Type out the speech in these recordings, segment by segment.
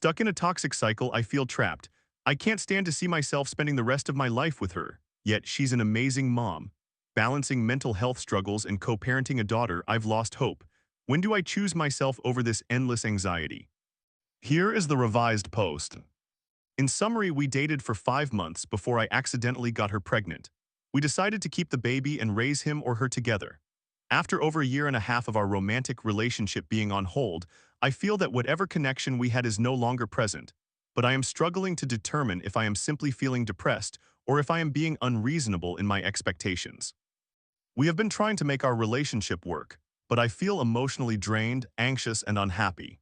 Stuck in a toxic cycle, I feel trapped. I can't stand to see myself spending the rest of my life with her. Yet she's an amazing mom. Balancing mental health struggles and co-parenting a daughter, I've lost hope. When do I choose myself over this endless anxiety? Here is the revised post. In summary, we dated for 5 months before I accidentally got her pregnant. We decided to keep the baby and raise him or her together. After over a year and a half of our romantic relationship being on hold, I feel that whatever connection we had is no longer present, but I am struggling to determine if I am simply feeling depressed or if I am being unreasonable in my expectations. We have been trying to make our relationship work, but I feel emotionally drained, anxious, and unhappy.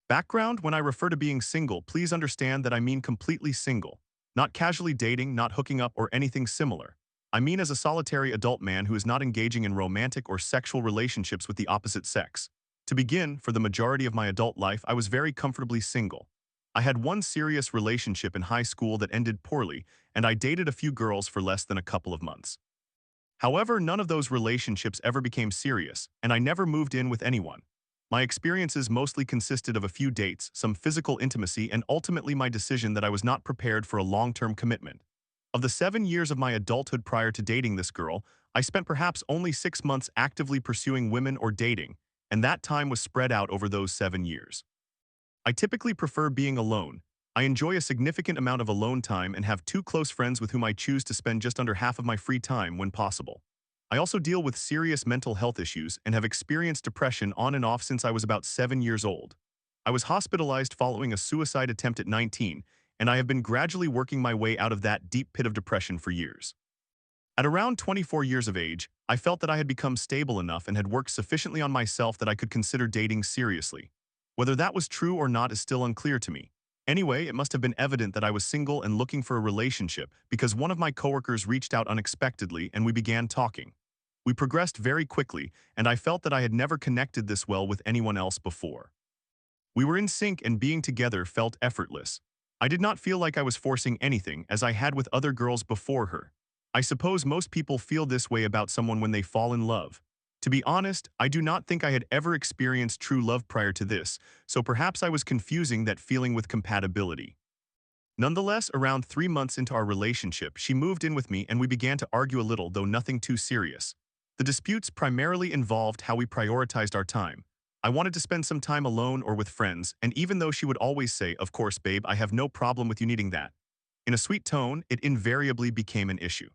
Background: when I refer to being single, please understand that I mean completely single. Not casually dating, not hooking up, or anything similar. I mean as a solitary adult man who is not engaging in romantic or sexual relationships with the opposite sex. To begin, for the majority of my adult life, I was very comfortably single. I had one serious relationship in high school that ended poorly, and I dated a few girls for less than a couple of months. However, none of those relationships ever became serious, and I never moved in with anyone. My experiences mostly consisted of a few dates, some physical intimacy, and ultimately my decision that I was not prepared for a long-term commitment. Of the 7 years of my adulthood prior to dating this girl, I spent perhaps only 6 months actively pursuing women or dating, and that time was spread out over those 7 years. I typically prefer being alone. I enjoy a significant amount of alone time and have two close friends with whom I choose to spend just under half of my free time when possible. I also deal with serious mental health issues and have experienced depression on and off since I was about 7 years old. I was hospitalized following a suicide attempt at 19, and I have been gradually working my way out of that deep pit of depression for years. At around 24 years of age, I felt that I had become stable enough and had worked sufficiently on myself that I could consider dating seriously. Whether that was true or not is still unclear to me. Anyway, it must have been evident that I was single and looking for a relationship because one of my coworkers reached out unexpectedly and we began talking. We progressed very quickly, and I felt that I had never connected this well with anyone else before. We were in sync and being together felt effortless. I did not feel like I was forcing anything as I had with other girls before her. I suppose most people feel this way about someone when they fall in love. To be honest, I do not think I had ever experienced true love prior to this, so perhaps I was confusing that feeling with compatibility. Nonetheless, around 3 months into our relationship, she moved in with me and we began to argue a little, though nothing too serious. The disputes primarily involved how we prioritized our time. I wanted to spend some time alone or with friends, and even though she would always say, "Of course, babe, I have no problem with you needing that," in a sweet tone, it invariably became an issue.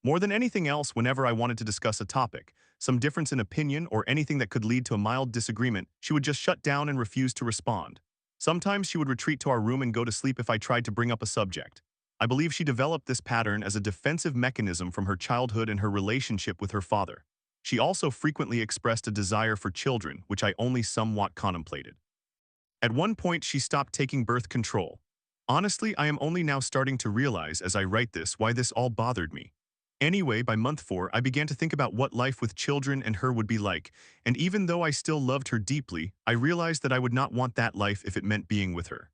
More than anything else, whenever I wanted to discuss a topic, some difference in opinion, or anything that could lead to a mild disagreement, she would just shut down and refuse to respond. Sometimes she would retreat to our room and go to sleep if I tried to bring up a subject. I believe she developed this pattern as a defensive mechanism from her childhood and her relationship with her father. She also frequently expressed a desire for children, which I only somewhat contemplated. At one point, she stopped taking birth control. Honestly, I am only now starting to realize as I write this why this all bothered me. Anyway, by month 4, I began to think about what life with children and her would be like, and even though I still loved her deeply, I realized that I would not want that life if it meant being with her.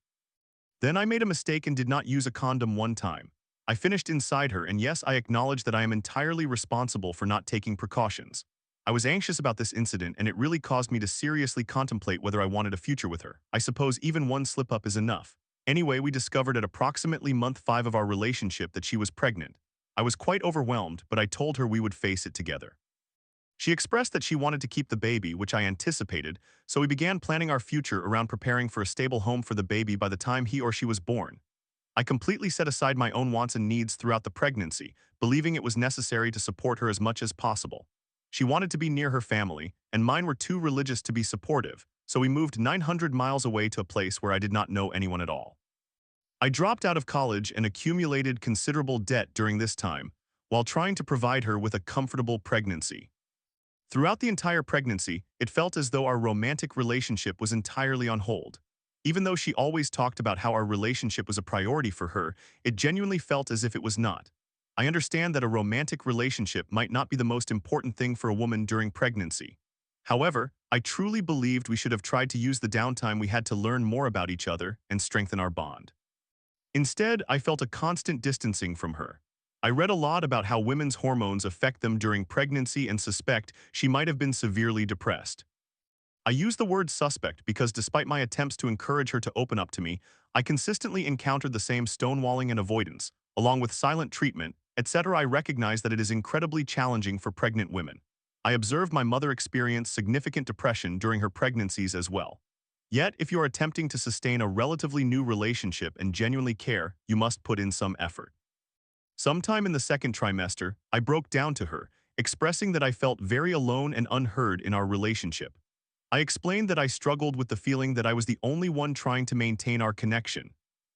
Then I made a mistake and did not use a condom one time. I finished inside her, and yes, I acknowledge that I am entirely responsible for not taking precautions. I was anxious about this incident, and it really caused me to seriously contemplate whether I wanted a future with her. I suppose even one slip-up is enough. Anyway, we discovered at approximately month 5 of our relationship that she was pregnant. I was quite overwhelmed, but I told her we would face it together. She expressed that she wanted to keep the baby, which I anticipated, so we began planning our future around preparing for a stable home for the baby by the time he or she was born. I completely set aside my own wants and needs throughout the pregnancy, believing it was necessary to support her as much as possible. She wanted to be near her family, and mine were too religious to be supportive, so we moved 900 miles away to a place where I did not know anyone at all. I dropped out of college and accumulated considerable debt during this time, while trying to provide her with a comfortable pregnancy. Throughout the entire pregnancy, it felt as though our romantic relationship was entirely on hold. Even though she always talked about how our relationship was a priority for her, it genuinely felt as if it was not. I understand that a romantic relationship might not be the most important thing for a woman during pregnancy. However, I truly believed we should have tried to use the downtime we had to learn more about each other and strengthen our bond. Instead, I felt a constant distancing from her. I read a lot about how women's hormones affect them during pregnancy and suspect she might have been severely depressed. I use the word suspect because despite my attempts to encourage her to open up to me, I consistently encountered the same stonewalling and avoidance, along with silent treatment, etc. I recognize that it is incredibly challenging for pregnant women. I observed my mother experience significant depression during her pregnancies as well. Yet, if you are attempting to sustain a relatively new relationship and genuinely care, you must put in some effort. Sometime in the second trimester, I broke down to her, expressing that I felt very alone and unheard in our relationship. I explained that I struggled with the feeling that I was the only one trying to maintain our connection.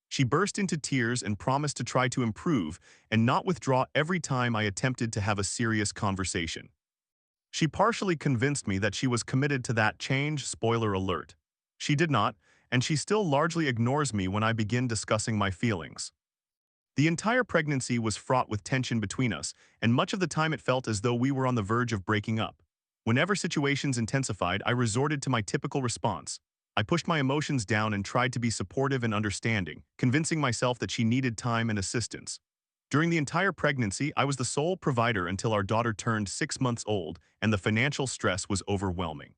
She burst into tears and promised to try to improve and not withdraw every time I attempted to have a serious conversation. She partially convinced me that she was committed to that change, spoiler alert. She did not, and she still largely ignores me when I begin discussing my feelings. The entire pregnancy was fraught with tension between us, and much of the time it felt as though we were on the verge of breaking up. Whenever situations intensified, I resorted to my typical response. I pushed my emotions down and tried to be supportive and understanding, convincing myself that she needed time and assistance. During the entire pregnancy, I was the sole provider until our daughter turned 6 months old, and the financial stress was overwhelming.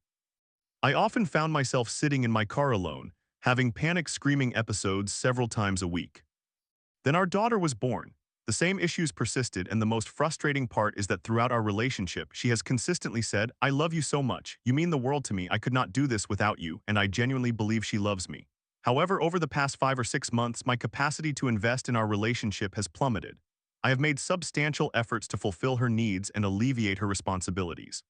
I often found myself sitting in my car alone, having panic screaming episodes several times a week. Then our daughter was born. The same issues persisted, and the most frustrating part is that throughout our relationship, she has consistently said, "I love you so much. You mean the world to me. I could not do this without you," and I genuinely believe she loves me. However, over the past 5 or 6 months, my capacity to invest in our relationship has plummeted. I have made substantial efforts to fulfill her needs and alleviate her responsibilities.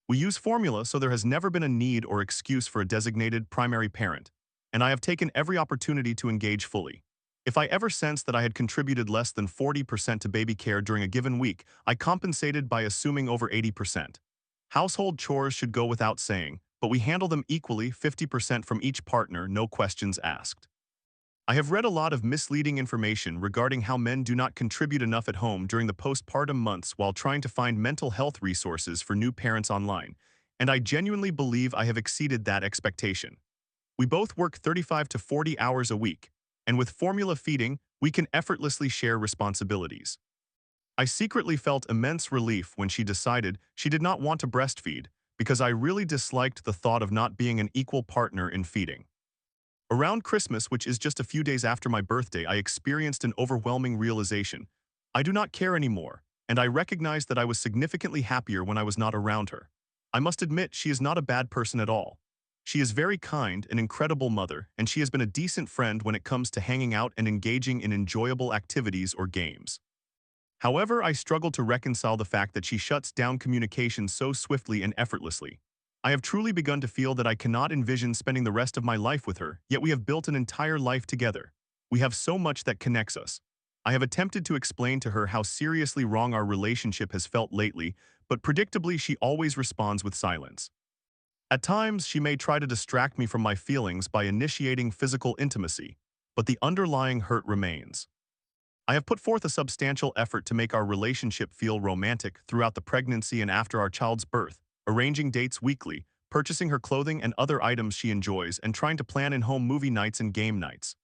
We use formula, so there has never been a need or excuse for a designated primary parent, and I have taken every opportunity to engage fully. If I ever sensed that I had contributed less than 40% to baby care during a given week, I compensated by assuming over 80%. Household chores should go without saying, but we handle them equally, 50% from each partner, no questions asked. I have read a lot of misleading information regarding how men do not contribute enough at home during the postpartum months while trying to find mental health resources for new parents online, and I genuinely believe I have exceeded that expectation. We both work 35 to 40 hours a week, and with formula feeding, we can effortlessly share responsibilities. I secretly felt immense relief when she decided she did not want to breastfeed because I really disliked the thought of not being an equal partner in feeding. Around Christmas, which is just a few days after my birthday, I experienced an overwhelming realization. I do not care anymore, and I recognized that I was significantly happier when I was not around her. I must admit, she is not a bad person at all. She is very kind, an incredible mother, and she has been a decent friend when it comes to hanging out and engaging in enjoyable activities or games. However, I struggle to reconcile the fact that she shuts down communication so swiftly and effortlessly. I have truly begun to feel that I cannot envision spending the rest of my life with her, yet we have built an entire life together. We have so much that connects us. I have attempted to explain to her how seriously wrong our relationship has felt lately, but predictably she always responds with silence. At times, she may try to distract me from my feelings by initiating physical intimacy, but the underlying hurt remains. I have put forth a substantial effort to make our relationship feel romantic throughout the pregnancy and after our child's birth, arranging dates weekly, purchasing her clothing and other items she enjoys, and trying to plan in-home movie nights and game nights.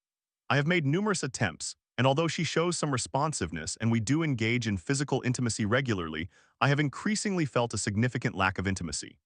I have made numerous attempts, and although she shows some responsiveness and we do engage in physical intimacy regularly, I have increasingly felt a significant lack of intimacy.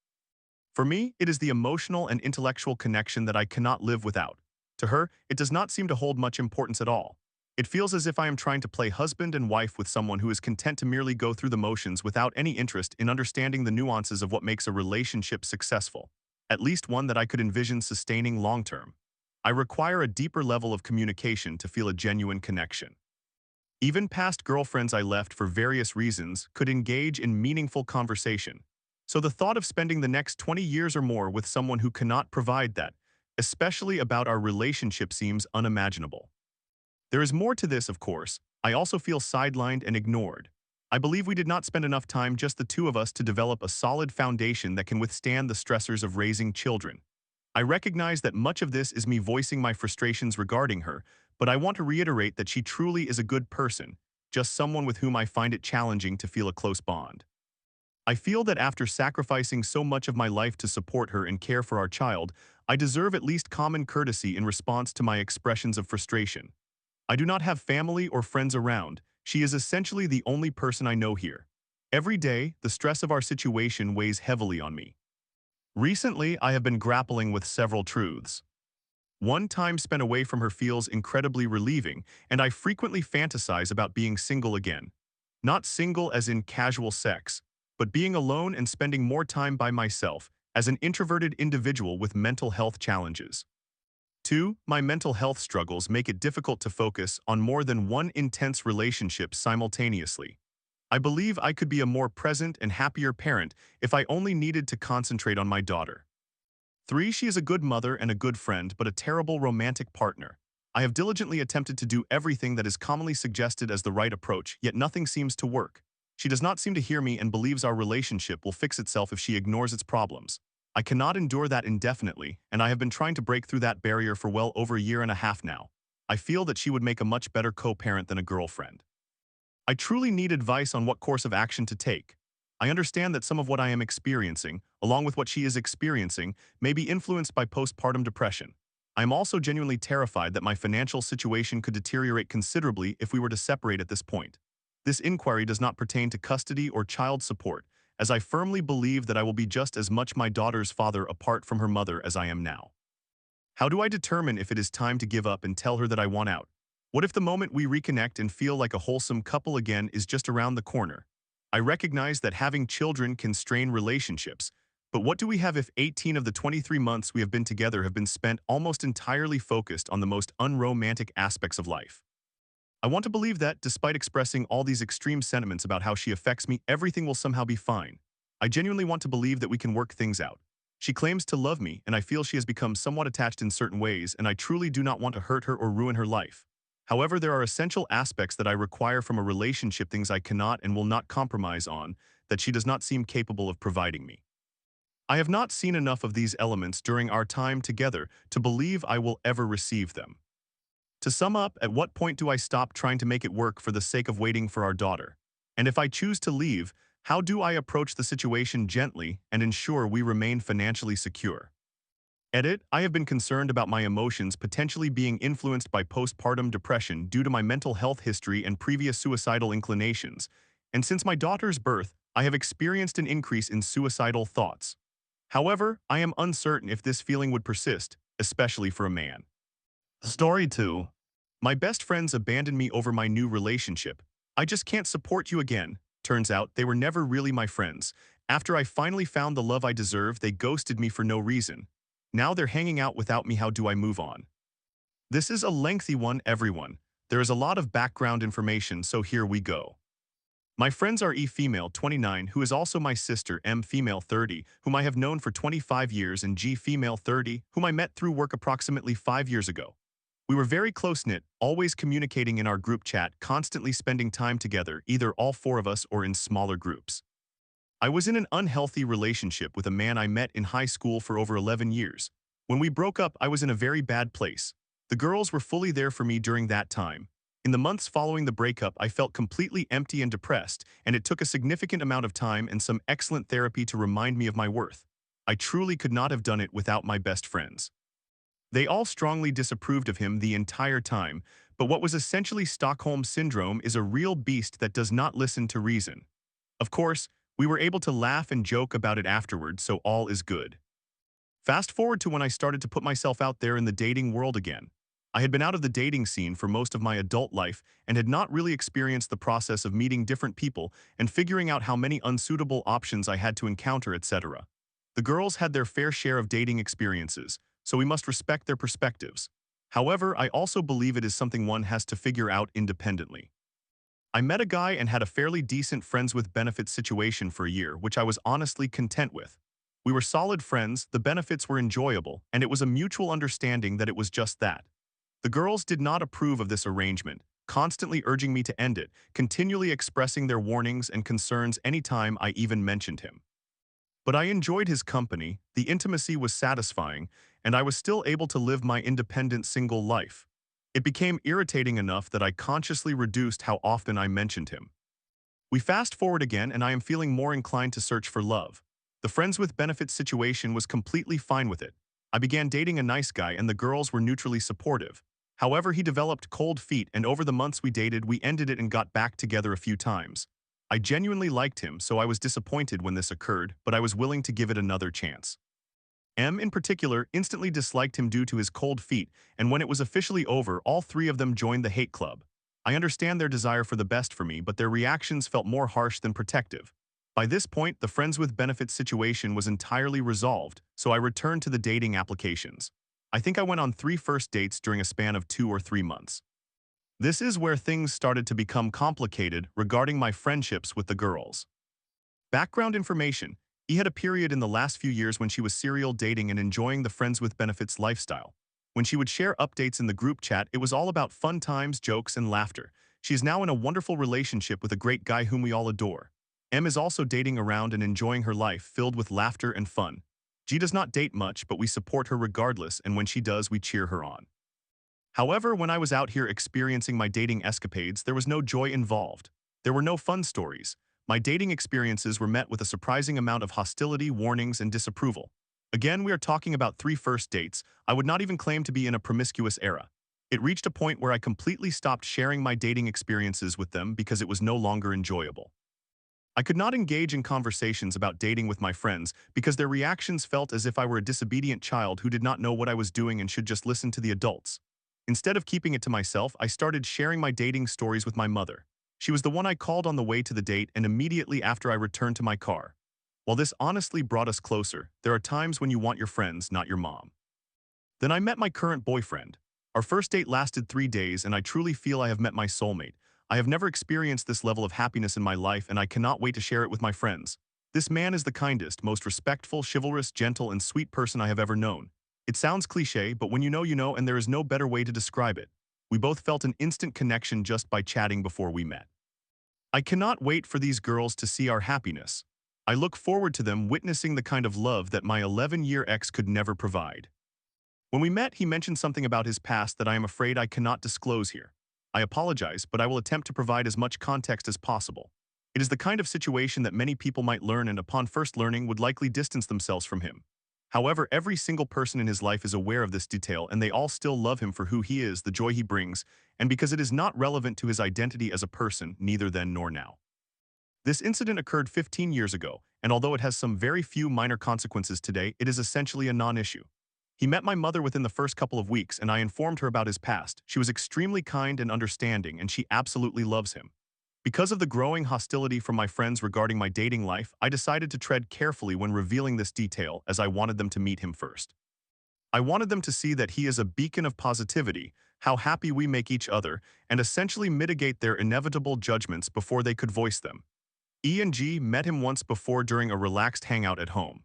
For me, it is the emotional and intellectual connection that I cannot live without. To her, it does not seem to hold much importance at all. It feels as if I am trying to play husband and wife with someone who is content to merely go through the motions without any interest in understanding the nuances of what makes a relationship successful, at least one that I could envision sustaining long-term. I require a deeper level of communication to feel a genuine connection. Even past girlfriends I left for various reasons could engage in meaningful conversation. So the thought of spending the next 20 years or more with someone who cannot provide that, especially about our relationship, seems unimaginable. There is more to this, of course. I also feel sidelined and ignored. I believe we did not spend enough time, just the two of us, to develop a solid foundation that can withstand the stressors of raising children. I recognize that much of this is me voicing my frustrations regarding her, but I want to reiterate that she truly is a good person, just someone with whom I find it challenging to feel a close bond. I feel that after sacrificing so much of my life to support her and care for our child, I deserve at least common courtesy in response to my expressions of frustration. I do not have family or friends around. She is essentially the only person I know here. Every day, the stress of our situation weighs heavily on me. Recently, I have been grappling with several truths. One time spent away from her feels incredibly relieving, and I frequently fantasize about being single again. Not single as in casual sex, but being alone and spending more time by myself as an introverted individual with mental health challenges. Two, my mental health struggles make it difficult to focus on more than one intense relationship simultaneously. I believe I could be a more present and happier parent if I only needed to concentrate on my daughter. Three, she is a good mother and a good friend, but a terrible romantic partner. I have diligently attempted to do everything that is commonly suggested as the right approach, yet nothing seems to work. She does not seem to hear me and believes our relationship will fix itself if she ignores its problems. I cannot endure that indefinitely, and I have been trying to break through that barrier for well over a year and a half now. I feel that she would make a much better co-parent than a girlfriend. I truly need advice on what course of action to take. I understand that some of what I am experiencing, along with what she is experiencing, may be influenced by postpartum depression. I am also genuinely terrified that my financial situation could deteriorate considerably if we were to separate at this point. This inquiry does not pertain to custody or child support, as I firmly believe that I will be just as much my daughter's father apart from her mother as I am now. How do I determine if it is time to give up and tell her that I want out? What if the moment we reconnect and feel like a wholesome couple again is just around the corner? I recognize that having children can strain relationships, but what do we have if 18 of the 23 months we have been together have been spent almost entirely focused on the most unromantic aspects of life? I want to believe that, despite expressing all these extreme sentiments about how she affects me, everything will somehow be fine. I genuinely want to believe that we can work things out. She claims to love me, and I feel she has become somewhat attached in certain ways, and I truly do not want to hurt her or ruin her life. However, there are essential aspects that I require from a relationship, things I cannot and will not compromise on, that she does not seem capable of providing me. I have not seen enough of these elements during our time together to believe I will ever receive them. To sum up, at what point do I stop trying to make it work for the sake of waiting for our daughter? And if I choose to leave, how do I approach the situation gently and ensure we remain financially secure? Edit, I have been concerned about my emotions potentially being influenced by postpartum depression due to my mental health history and previous suicidal inclinations, and since my daughter's birth, I have experienced an increase in suicidal thoughts. However, I am uncertain if this feeling would persist, especially for a man. Story 2. My best friends abandoned me over my new relationship. I just can't support you again. Turns out they were never really my friends. After I finally found the love I deserve, they ghosted me for no reason. Now they're hanging out without me. How do I move on? This is a lengthy one, everyone. There is a lot of background information, so here we go. My friends are E female 29, who is also my sister, M female 30, whom I have known for 25 years, and G female 30, whom I met through work approximately 5 years ago. We were very close-knit, always communicating in our group chat, constantly spending time together, either all four of us or in smaller groups. I was in an unhealthy relationship with a man I met in high school for over 11 years. When we broke up, I was in a very bad place. The girls were fully there for me during that time. In the months following the breakup, I felt completely empty and depressed, and it took a significant amount of time and some excellent therapy to remind me of my worth. I truly could not have done it without my best friends. They all strongly disapproved of him the entire time, but what was essentially Stockholm Syndrome is a real beast that does not listen to reason. Of course, we were able to laugh and joke about it afterward, so all is good. Fast forward to when I started to put myself out there in the dating world again. I had been out of the dating scene for most of my adult life and had not really experienced the process of meeting different people and figuring out how many unsuitable options I had to encounter, etc. The girls had their fair share of dating experiences, so we must respect their perspectives. However, I also believe it is something one has to figure out independently. I met a guy and had a fairly decent friends with benefits situation for a year, which I was honestly content with. We were solid friends, the benefits were enjoyable, and it was a mutual understanding that it was just that. The girls did not approve of this arrangement, constantly urging me to end it, continually expressing their warnings and concerns anytime I even mentioned him. But I enjoyed his company, the intimacy was satisfying, and I was still able to live my independent single life. It became irritating enough that I consciously reduced how often I mentioned him. We fast forward again, and I am feeling more inclined to search for love. The friends with benefits situation was completely fine with it. I began dating a nice guy and the girls were neutrally supportive. However, he developed cold feet, and over the months we dated, we ended it and got back together a few times. I genuinely liked him, so I was disappointed when this occurred, but I was willing to give it another chance. M, in particular, instantly disliked him due to his cold feet, and when it was officially over, all three of them joined the hate club. I understand their desire for the best for me, but their reactions felt more harsh than protective. By this point, the friends with benefits situation was entirely resolved, so I returned to the dating applications. I think I went on 3 first dates during a span of 2 or 3 months. This is where things started to become complicated regarding my friendships with the girls. Background information: he had a period in the last few years when she was serial dating and enjoying the friends with benefits lifestyle. When she would share updates in the group chat, it was all about fun times, jokes, and laughter. She is now in a wonderful relationship with a great guy whom we all adore. M is also dating around and enjoying her life filled with laughter and fun. G does not date much, but we support her regardless, and when she does, we cheer her on. However, when I was out here experiencing my dating escapades, there was no joy involved. There were no fun stories. My dating experiences were met with a surprising amount of hostility, warnings, and disapproval. Again, we are talking about 3 first dates. I would not even claim to be in a promiscuous era. It reached a point where I completely stopped sharing my dating experiences with them because it was no longer enjoyable. I could not engage in conversations about dating with my friends because their reactions felt as if I were a disobedient child who did not know what I was doing and should just listen to the adults. Instead of keeping it to myself, I started sharing my dating stories with my mother. She was the one I called on the way to the date and immediately after I returned to my car. While this honestly brought us closer, there are times when you want your friends, not your mom. Then I met my current boyfriend. Our first date lasted 3 days and I truly feel I have met my soulmate. I have never experienced this level of happiness in my life and I cannot wait to share it with my friends. This man is the kindest, most respectful, chivalrous, gentle, and sweet person I have ever known. It sounds cliche, but when you know, and there is no better way to describe it. We both felt an instant connection just by chatting before we met. I cannot wait for these girls to see our happiness. I look forward to them witnessing the kind of love that my 11-year ex could never provide. When we met, he mentioned something about his past that I am afraid I cannot disclose here. I apologize, but I will attempt to provide as much context as possible. It is the kind of situation that many people might learn and upon first learning would likely distance themselves from him. However, every single person in his life is aware of this detail and they all still love him for who he is, the joy he brings, and because it is not relevant to his identity as a person, neither then nor now. This incident occurred 15 years ago, and although it has some very few minor consequences today, it is essentially a non-issue. He met my mother within the first couple of weeks and I informed her about his past. She was extremely kind and understanding and she absolutely loves him. Because of the growing hostility from my friends regarding my dating life, I decided to tread carefully when revealing this detail as I wanted them to meet him first. I wanted them to see that he is a beacon of positivity, how happy we make each other, and essentially mitigate their inevitable judgments before they could voice them. E and G met him once before during a relaxed hangout at home.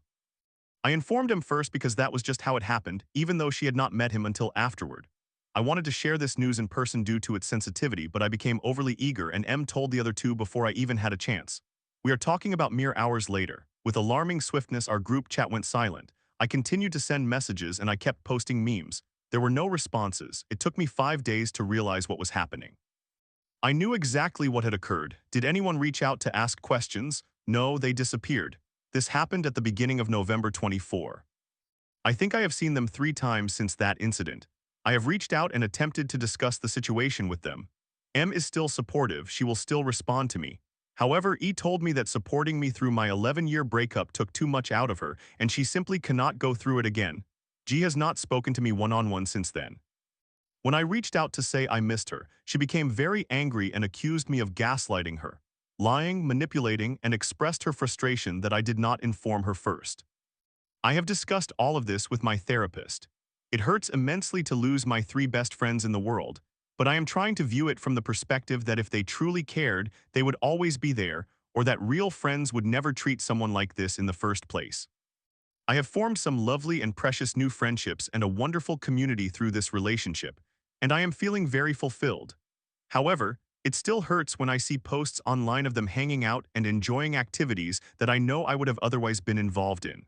I informed him first because that was just how it happened, even though she had not met him until afterward. I wanted to share this news in person due to its sensitivity, but I became overly eager and M told the other two before I even had a chance. We are talking about mere hours later. With alarming swiftness, our group chat went silent. I continued to send messages and I kept posting memes. There were no responses. It took me 5 days to realize what was happening. I knew exactly what had occurred. Did anyone reach out to ask questions? No, they disappeared. This happened at the beginning of November 24. I think I have seen them 3 times since that incident. I have reached out and attempted to discuss the situation with them. M is still supportive, she will still respond to me. However, E told me that supporting me through my 11-year breakup took too much out of her and she simply cannot go through it again. G has not spoken to me one-on-one since then. When I reached out to say I missed her, she became very angry and accused me of gaslighting her, lying, manipulating, and expressed her frustration that I did not inform her first. I have discussed all of this with my therapist. It hurts immensely to lose my 3 best friends in the world, but I am trying to view it from the perspective that if they truly cared, they would always be there, or that real friends would never treat someone like this in the first place. I have formed some lovely and precious new friendships and a wonderful community through this relationship, and I am feeling very fulfilled. However, it still hurts when I see posts online of them hanging out and enjoying activities that I know I would have otherwise been involved in.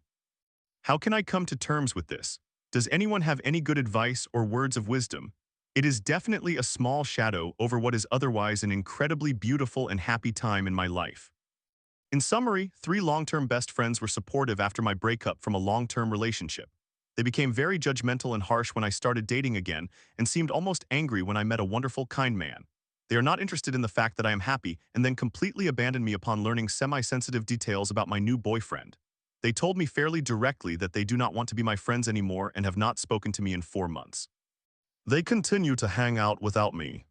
How can I come to terms with this? Does anyone have any good advice or words of wisdom? It is definitely a small shadow over what is otherwise an incredibly beautiful and happy time in my life. In summary, 3 long-term best friends were supportive after my breakup from a long-term relationship. They became very judgmental and harsh when I started dating again and seemed almost angry when I met a wonderful, kind man. They are not interested in the fact that I am happy and then completely abandoned me upon learning semi-sensitive details about my new boyfriend. They told me fairly directly that they do not want to be my friends anymore and have not spoken to me in 4 months. They continue to hang out without me.